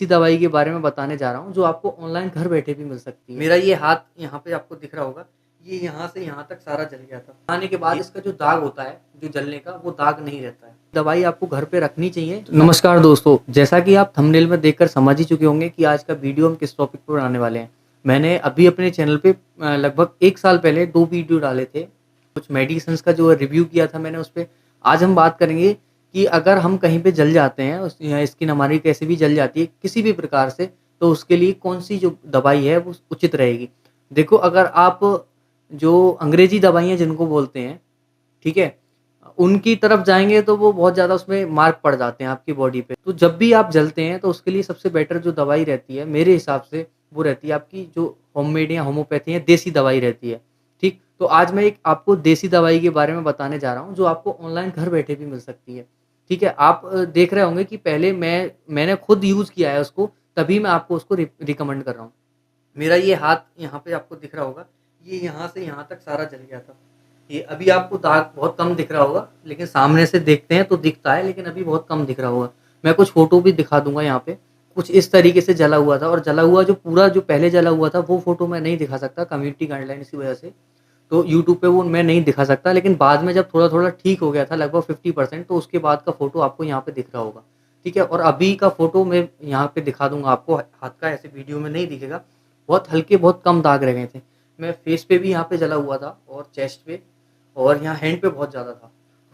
ऐसी दवाई के बारे में बताने जा रहा हूँ जो आपको ऑनलाइन घर बैठे भी मिल सकती है। मेरा ये हाथ यहाँ पे आपको दिख रहा होगा, ये यहाँ से यहाँ तक सारा जल गया था। खाने के बाद इसका जो दाग होता है, जो जलने का, वो दाग नहीं रहता है। दवाई आपको घर पे रखनी चाहिए। नमस्कार दोस्तों, जैसा कि आप थंबनेल में देखकर समझ ही चुके होंगे कि आज का वीडियो हम किस टॉपिक पर बनाने वाले हैं। मैंने अभी अपने चैनल पे लगभग 1 साल पहले 2 वीडियो डाले थे। कुछ मेडिसिन्स का जो रिव्यू किया था मैंने उसपे। आज हम बात करेंगे कि अगर हम कहीं पे जल जाते हैं या स्किन हमारी कैसे भी जल जाती है किसी भी प्रकार से, तो उसके लिए कौन-सी जो दवाई है वो उचित रहेगी। देखो, अगर आप जो अंग्रेज़ी दवाइयाँ जिनको बोलते हैं, ठीक है? उनकी तरफ जाएँगे तो वो बहुत ज़्यादा उसमें मार्क पड़ जाते हैं आपकी बॉडी पे। तो जब भी आप जलते हैं तो उसके लिए सबसे बेटर जो दवाई रहती है मेरे हिसाब से, वो रहती है आपकी जो होममेड या होम्योपैथी या देसी दवाई रहती है, ठीक? तो आज मैं एक आपको देसी दवाई के बारे में बताने जा रहा हूँ जो आपको ऑनलाइन घर बैठे भी मिल सकती है, ठीक है? आप देख रहे होंगे कि पहले मैंने खुद यूज़ किया है उसको, तभी मैं आपको उसको रिकमेंड कर रहा हूँ। मेरा ये हाथ यहाँ पे आपको दिख रहा होगा, ये यहाँ से यहाँ तक सारा जल गया था। ये अभी आपको दाग बहुत कम दिख रहा होगा, लेकिन सामने से देखते हैं तो दिखता है, लेकिन अभी बहुत कम दिख रहा होगा। मैं कुछ फ़ोटो भी दिखा दूँगा यहाँ पे। कुछ इस तरीके से जला हुआ था, और जला हुआ जो पूरा जो पहले जला हुआ था वो फ़ोटो मैं नहीं दिखा सकता, कम्युनिटी गाइडलाइन्स की वजह से। तो यूट्यूब पे वो मैं नहीं दिखा सकता, लेकिन बाद में जब थोड़ा-थोड़ा ठीक हो गया था लगभग 50%, तो उसके बाद का फ़ोटो आपको यहाँ पे दिख रहा होगा, ठीक है? और अभी का फ़ोटो मैं यहाँ पे दिखा दूँगा आपको, हाथ का ऐसे वीडियो में नहीं दिखेगा। बहुत हल्के, बहुत कम दाग रह गए थे। मैं फेस पे भी यहाँ पे जला हुआ था, और चेस्ट पे, और यहाँ हैंड पे बहुत ज़्यादा था।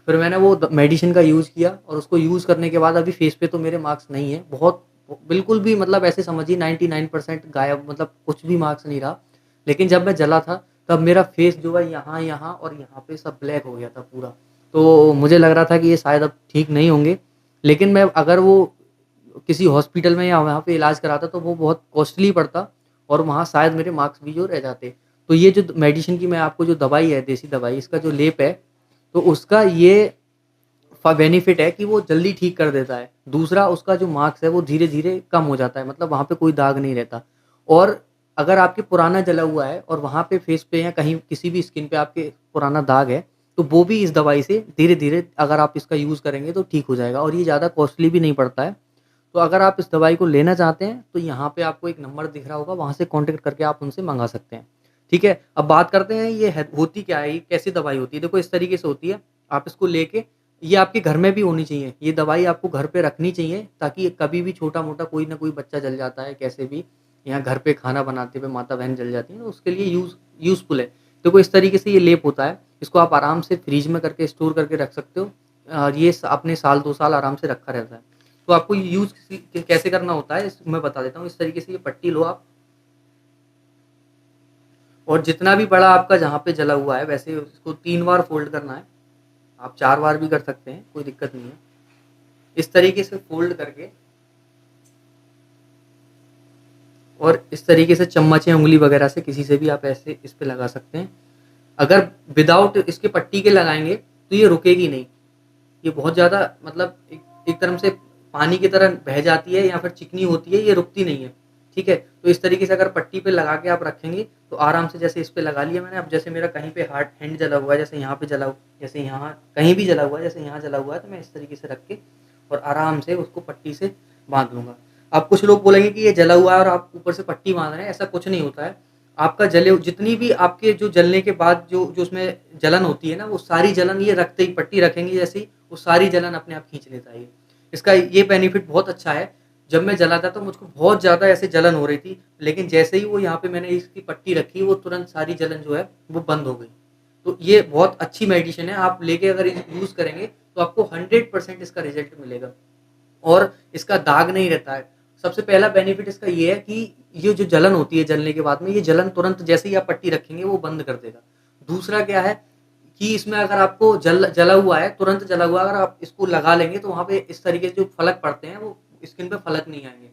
फिर मैंने वो मेडिसिन का यूज़ किया, और उसको यूज़ करने के बाद अभी फेस पे तो मेरे मार्क्स नहीं है। बहुत बिल्कुल भी, मतलब ऐसे समझिए 99% गायब, मतलब कुछ भी मार्क्स नहीं रहा। लेकिन जब मैं जला था तब मेरा फेस जो है यहाँ, यहाँ और यहाँ पे सब ब्लैक हो गया था पूरा। तो मुझे लग रहा था कि ये शायद अब ठीक नहीं होंगे। लेकिन मैं अगर वो किसी हॉस्पिटल में या वहाँ पे इलाज कराता तो वो बहुत कॉस्टली पड़ता, और वहाँ शायद मेरे मार्क्स भी जो रह जाते। तो ये जो मेडिसिन की मैं आपको जो दवाई है, देसी दवाई, इसका जो लेप है, तो उसका ये बेनिफिट है कि वो जल्दी ठीक कर देता है। दूसरा, उसका जो मार्क्स है वो धीरे-धीरे कम हो जाता है, मतलब वहाँ पे कोई दाग नहीं रहता। और अगर आपके पुराना जला हुआ है और वहाँ पे फेस पे या कहीं किसी भी स्किन पे आपके पुराना दाग है, तो वो भी इस दवाई से धीरे-धीरे, अगर आप इसका यूज़ करेंगे तो ठीक हो जाएगा, और ये ज़्यादा कॉस्टली भी नहीं पड़ता है। तो अगर आप इस दवाई को लेना चाहते हैं तो यहाँ पे आपको एक नंबर दिख रहा होगा, वहाँ से कॉन्टैक्ट करके आप उनसे मँगा सकते हैं। ठीक है? अब बात करते हैं ये है होती क्या है, ये कैसी दवाई होती है? देखो, इस तरीके से होती है। आप इसको लेके, ये आपके घर में भी होनी चाहिए। ये दवाई आपको घर पे रखनी चाहिए, ताकि कभी भी छोटा-मोटा कोई ना कोई बच्चा जल जाता है कैसे भी, या घर पे खाना बनाते हुए माता-बहन जल जाती हैं, तो उसके लिए यूज़फुल है। देखो, इस तरीके से ये लेप होता है। इसको आप आराम से फ्रिज में करके स्टोर करके रख सकते हो। ये अपने साल 2 साल आराम से रखा रहता है। तो आपको यूज़ कैसे करना होता है, मैं बता देता हूँ। इस तरीके से ये पट्टी लो आप, और जितना भी बड़ा आपका जहाँ पे जला हुआ है, वैसे उसको 3 बार फ़ोल्ड करना है। आप 4 बार भी कर सकते हैं, कोई दिक्कत नहीं है। इस तरीके से फ़ोल्ड करके, और इस तरीके से चम्मच या उँगली वगैरह से किसी से भी आप ऐसे इस पे लगा सकते हैं। अगर विदाउट इसके पट्टी के लगाएँगे तो ये रुकेगी नहीं। ये बहुत ज़्यादा, मतलब एक एक तरह से पानी की तरह बह जाती है, या फिर चिकनी होती है, ये रुकती नहीं है, ठीक है? तो इस तरीके से अगर पट्टी पे लगा के आप रखेंगे, तो आराम से, जैसे इस पे लगा लिया मैंने, अब जैसे मेरा कहीं पे हार्ट हैंड जला हुआ है, जैसे यहाँ पे जला जैसे यहाँ कहीं भी जला हुआ है, जैसे यहाँ जला हुआ है, तो मैं इस तरीके से रख के और आराम से उसको पट्टी से बाँध लूँगा। अब कुछ लोग बोलेंगे कि ये जला हुआ है और आप ऊपर से पट्टी बाँध रहे हैं, ऐसा कुछ नहीं होता है। आपका जितनी भी आपके जो जलने के बाद जो जो उसमें जलन होती है ना, वो सारी जलन ये रखते ही, पट्टी रखेंगे जैसे ही, वो सारी जलन अपने आप खींच लेता है ये। इसका ये बेनिफिट बहुत अच्छा है। जब मैं जला था तो मुझको बहुत ज़्यादा ऐसे जलन हो रही थी, लेकिन जैसे ही वो यहाँ पे मैंने इसकी पट्टी रखी, वो तुरंत सारी जलन जो है वो बंद हो गई। तो ये बहुत अच्छी मेडिसिन है, आप लेके अगर यूज़ करेंगे तो आपको 100% इसका रिज़ल्ट मिलेगा, और इसका दाग नहीं रहता है। सबसे पहला बेनिफिट इसका ये है कि ये जो जलन होती है जलने के बाद में, ये जलन तुरंत जैसे ही आप पट्टी रखेंगे वो बंद कर देगा। दूसरा क्या है कि इसमें अगर आपको जला हुआ है, तुरंत जला हुआ, अगर आप इसको लगा लेंगे तो वहाँ पे इस तरीके से जो फलक पड़ते हैं वो स्किन पे फलक नहीं आएँगे।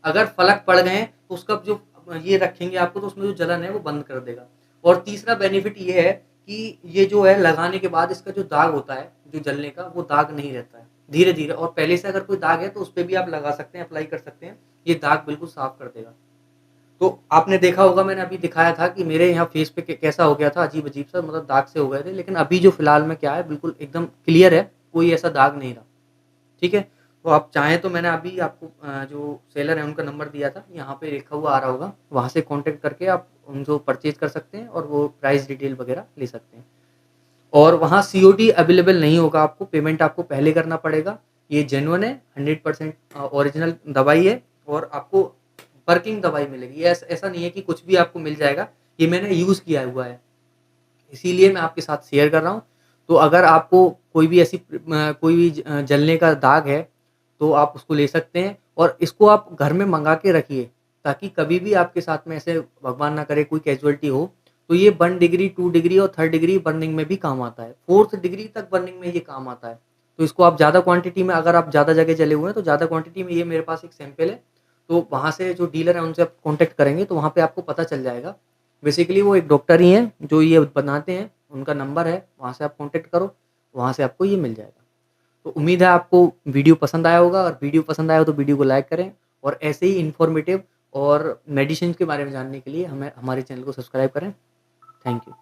अगर फलक पड़ गए हैं तो उसका जो ये रखेंगे आपको, तो उसमें जो जलन है वो बंद कर देगा। और तीसरा बेनिफिट ये है कि ये जो है लगाने के बाद इसका जो दाग होता है, जो जलने का, वो दाग नहीं रहता है। धीरे-धीरे, और पहले से अगर कोई दाग है तो उसपे भी आप लगा सकते हैं, अप्लाई कर सकते हैं। ये दाग बिल्कुल साफ कर देगा। तो आपने देखा होगा, मैंने अभी दिखाया था कि मेरे यहाँ फेस पे कैसा हो गया था, अजीब-अजीब सा, मतलब दाग से हो गए थे। लेकिन अभी जो फ़िलहाल में क्या है, बिल्कुल एकदम क्लियर है, कोई ऐसा दाग नहीं रहा। ठीक है? तो आप चाहें तो मैंने अभी आपको जो सेलर है उनका नंबर दिया था, यहाँ पे लिखा हुआ आ रहा होगा, वहाँ से कॉन्टैक्ट करके आप उनको परचेज़ कर सकते हैं और वो प्राइस डिटेल वगैरह ले सकते हैं। और वहाँ सीओडी अवेलेबल नहीं होगा, आपको पेमेंट आपको पहले करना पड़ेगा। ये जेन्युइन है, 100% ओरिजिनल दवाई है और आपको वर्किंग दवाई मिलेगी। ये ऐसा नहीं है कि कुछ भी आपको मिल जाएगा, ये मैंने यूज़ किया हुआ है, इसीलिए मैं आपके साथ शेयर कर रहा हूँ। तो अगर आपको कोई भी ऐसी कोई भी जलने का दाग है, तो आप उसको ले सकते हैं और इसको आप घर में मँगा के रखिए, ताकि कभी भी आपके साथ में ऐसे भगवान ना करे कोई कैज़ुअल्टी हो, तो ये 1 डिग्री, 2 डिग्री और 3rd डिग्री बर्निंग में भी काम आता है। 4th डिग्री तक बर्निंग में ये काम आता है। तो इसको आप ज़्यादा क्वांटिटी में, अगर आप ज़्यादा जगह जले हुए हैं, तो ज़्यादा क्वांटिटी में, ये मेरे पास एक सैंपल है, तो वहाँ से जो डीलर है उनसे आप कॉन्टैक्ट करेंगे तो वहाँ पे आपको पता चल जाएगा। बेसिकली वो एक डॉक्टर ही हैं जो ये बनाते हैं, उनका नंबर है, वहाँ से आप कॉन्टैक्ट करो, वहाँ से आपको ये मिल जाएगा। तो उम्मीद है आपको वीडियो पसंद आया होगा, और वीडियो पसंद आया हो तो वीडियो को लाइक करें, और ऐसे ही इन्फॉर्मेटिव और मेडिसिन के बारे में जानने के लिए हमें हमारे चैनल को सब्सक्राइब करें। Thank you.